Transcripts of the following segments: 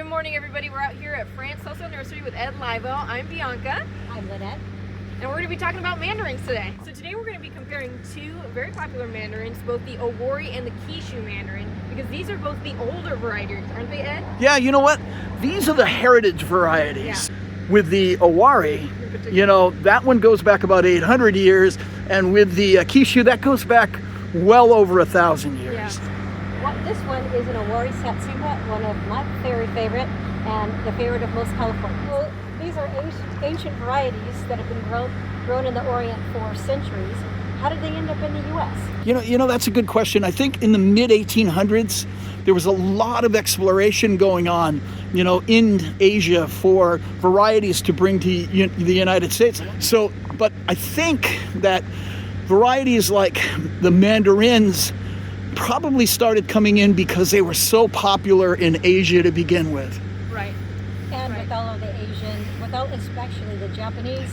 Good morning, everybody. We're out here at France Social Nursery with Ed Livo. I'm Bianca. I'm Lynette. And we're going to be talking about mandarins today. So today we're going to be comparing two very popular mandarins, both the Owari and the Kishu Mandarin, because these are both the older varieties, aren't they, Ed? Yeah, you know what? These are the heritage varieties. Yeah. With the Owari, you know, that one goes back about 800 years, and with the Kishu, that goes back well over 1,000 years. Yeah. Well, this one is an Owari Satsuma, one of my very favorite, and the favorite of most Californians. Well, these are ancient varieties that have been grown in the Orient for centuries. How did they end up in the U.S.? You know, that's a good question. I think in the mid-1800s, there was a lot of exploration going on, you know, in Asia for varieties to bring to the United States. So, but I think that varieties like the Mandarins probably started coming in because they were so popular in Asia to begin with. Right. And with all of the especially the Japanese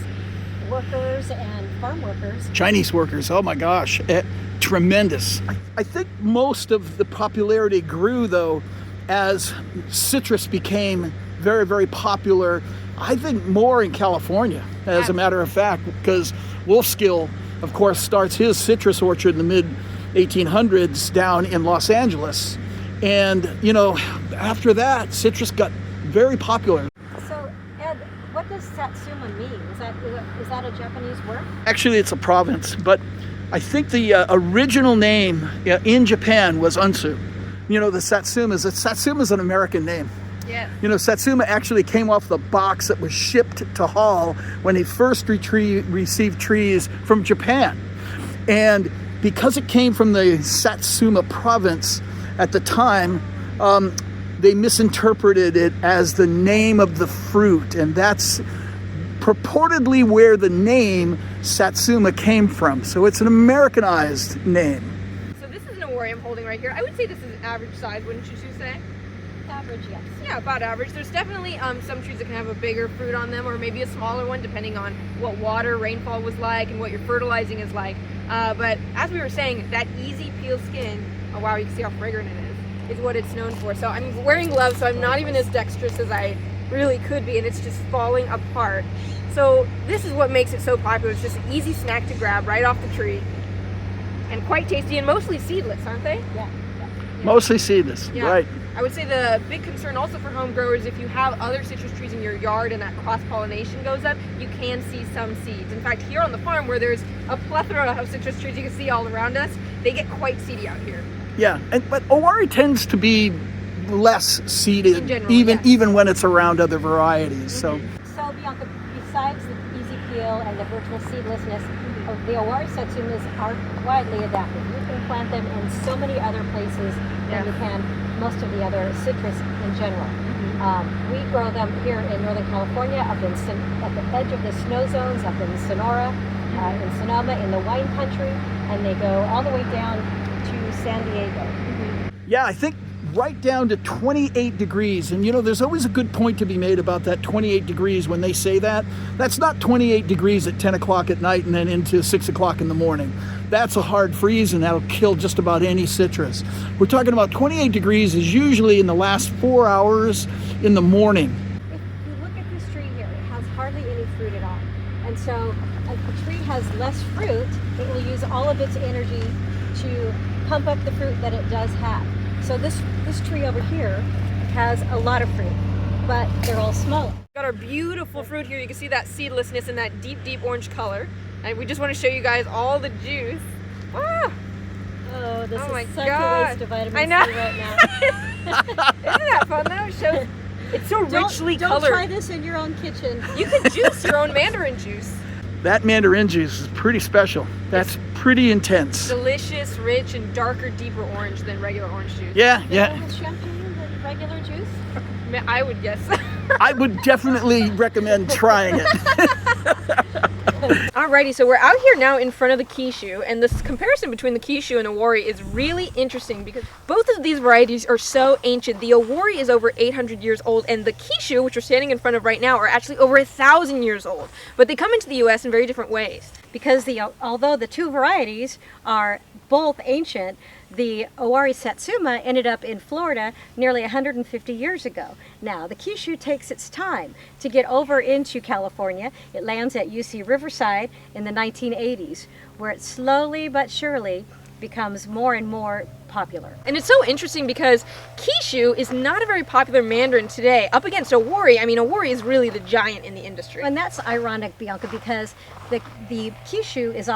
workers and farm workers. Chinese workers, oh my gosh, tremendous. I think most of the popularity grew, though, as citrus became very, very popular. I think more in California, as a matter of fact, because Wolfskill, of course, starts his citrus orchard in the mid-1800s down in Los Angeles. And, you know, after that, citrus got very popular. So, Ed, what does Satsuma mean? Is that a Japanese word? Actually, it's a province, but I think the original name in Japan was Unsu. You know, the Satsuma's an American name. Yeah. You know, Satsuma actually came off the box that was shipped to Hall when he first received trees from Japan. And because it came from the Satsuma province at the time, they misinterpreted it as the name of the fruit, and that's purportedly where the name Satsuma came from. So it's an Americanized name. So this is an Owari I'm holding right here. I would say this is average size, wouldn't you say? Average, yes. Yeah, about average. There's definitely some trees that can have a bigger fruit on them, or maybe a smaller one, depending on what water, rainfall was like, and what your fertilizing is like. But as we were saying, that easy peel skin, oh wow, you can see how fragrant it is what it's known for. So I'm wearing gloves, so I'm not even as dexterous as I really could be, and it's just falling apart. So this is what makes it so popular. It's just an easy snack to grab right off the tree, and quite tasty, and mostly seedless, aren't they? Yeah. Mostly seedless, yeah. Right. I would say the big concern also for home growers, if you have other citrus trees in your yard and that cross-pollination goes up, you can see some seeds. In fact, here on the farm where there's a plethora of citrus trees you can see all around us, they get quite seedy out here. Yeah, but Owari tends to be less seeded, in general, even when it's around other varieties. So Bianca, besides the easy peel and the virtual seedlessness, the Owari Satsumas are widely adapted. You can plant them in so many other places than you can most of the other citrus in general. We grow them here in Northern California, up in at the edge of the snow zones, up in Sonora, in Sonoma, in the wine country, and they go all the way down to San Diego. Yeah, I think right down to 28 degrees. And you know, there's always a good point to be made about that 28 degrees when they say that. That's not 28 degrees at 10 o'clock at night and then into 6 o'clock in the morning. That's a hard freeze, and that'll kill just about any citrus. We're talking about 28 degrees is usually in the last 4 hours in the morning. If you look at this tree here, it has hardly any fruit at all. And so if a tree has less fruit, it will use all of its energy to pump up the fruit that it does have. So this tree over here has a lot of fruit, but they're all smaller. Got our beautiful fruit here. You can see that seedlessness and that deep, deep orange color. And we just want to show you guys all the juice. Ah! Oh, this is such God. a waste of vitamin C right now. Isn't that fun though? It shows, it's so richly don't colored. Try this in your own kitchen. You can juice your own mandarin juice. That mandarin juice is pretty special. That's pretty intense. Delicious, rich, and darker, deeper orange than regular orange juice. Yeah. With champagne than regular juice? I would guess. I would definitely recommend trying it. Alrighty, so we're out here now in front of the Kishu, and this comparison between the Kishu and Owari is really interesting because both of these varieties are so ancient. The Owari is over 800 years old, and the Kishu, which we're standing in front of right now, are actually over 1,000 years old. But they come into the U.S. in very different ways. Because although the two varieties are both ancient. The Owari Satsuma ended up in Florida nearly 150 years ago. Now, the Kishu takes its time to get over into California. It lands at UC Riverside in the 1980s, where it slowly but surely becomes more and more popular. And it's so interesting because Kishu is not a very popular Mandarin today. Up against Owari, I mean, Owari is really the giant in the industry. And that's ironic, Bianca, because the Kishu is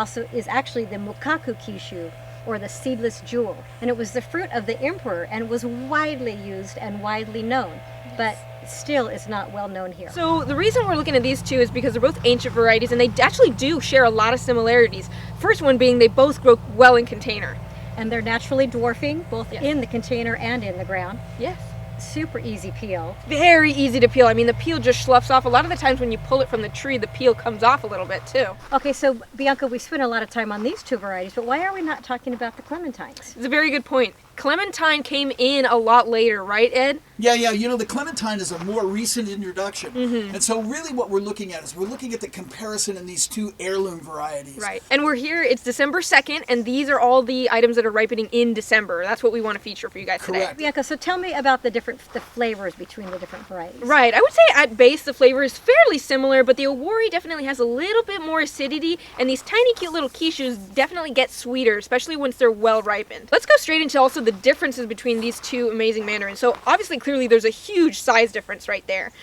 actually the Mukaku Kishu, or the seedless jewel. And it was the fruit of the emperor and was widely used and widely known, but still is not well known here. So the reason we're looking at these two is because they're both ancient varieties and they actually do share a lot of similarities. First one being they both grow well in container. And they're naturally dwarfing, both Yes. in the container and in the ground. Yes. Super easy peel. Very easy to peel. I mean, the peel just sloughs off. A lot of the times when you pull it from the tree, the peel comes off a little bit too. Okay, so Bianca, we spent a lot of time on these two varieties, but why are we not talking about the Clementines? It's a very good point. Clementine came in a lot later, right, Ed? Yeah, you know, the Clementine is a more recent introduction. And so really what we're looking at is we're looking at the comparison in these two heirloom varieties. Right. And we're here, it's December 2nd, and these are all the items that are ripening in December. That's what we want to feature for you guys today. Correct. Bianca, so tell me about the flavors between the different varieties. Right. I would say at base the flavor is fairly similar, but the Owari definitely has a little bit more acidity, and these tiny cute little Kishus definitely get sweeter, especially once they're well ripened. Let's go straight into also the differences between these two amazing mandarins. So obviously, clearly there's a huge size difference right there.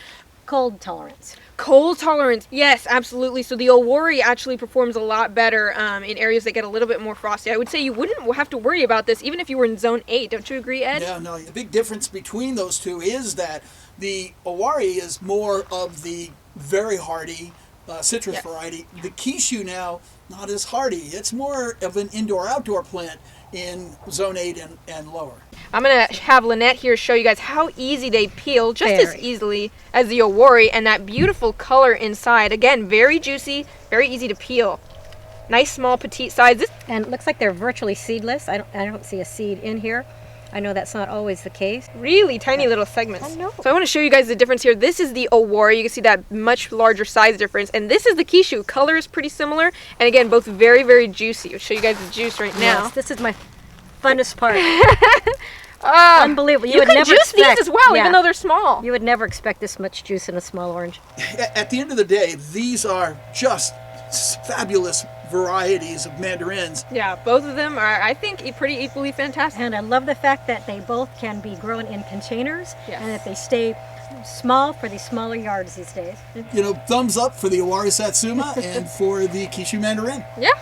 Cold tolerance. Cold tolerance, yes, absolutely. So the Owari actually performs a lot better in areas that get a little bit more frosty. I would say you wouldn't have to worry about this even if you were in zone 8. Don't you agree, Ed? Yeah, no, the big difference between those two is that the Owari is more of the very hardy citrus variety. The Kishu now, not as hardy. It's more of an indoor-outdoor plant in zone 8 and lower. I'm going to have Lynette here show you guys how easy they peel, just as Very. easily as the Owari, and that beautiful color inside. Again, very juicy, very easy to peel. Nice small petite size. And it looks like they're virtually seedless. I don't see a seed in here. I know that's not always the case. Really tiny little segments. I know. So I want to show you guys the difference here. This is the Owari. You can see that much larger size difference. And this is the Kishu. Color is pretty similar. And again, both very, very juicy. I'll show you guys the juice right now. Yes, this is my funnest part. Ah, Unbelievable. You can juice these as well, even though they're small. You would never expect this much juice in a small orange. At the end of the day, these are just fabulous varieties of mandarins. Yeah, both of them are, I think, pretty equally fantastic. And I love the fact that they both can be grown in containers, Yes. and that they stay small for these smaller yards these days. You know, thumbs up for the Owari Satsuma and for the Kishu Mandarin. Yeah.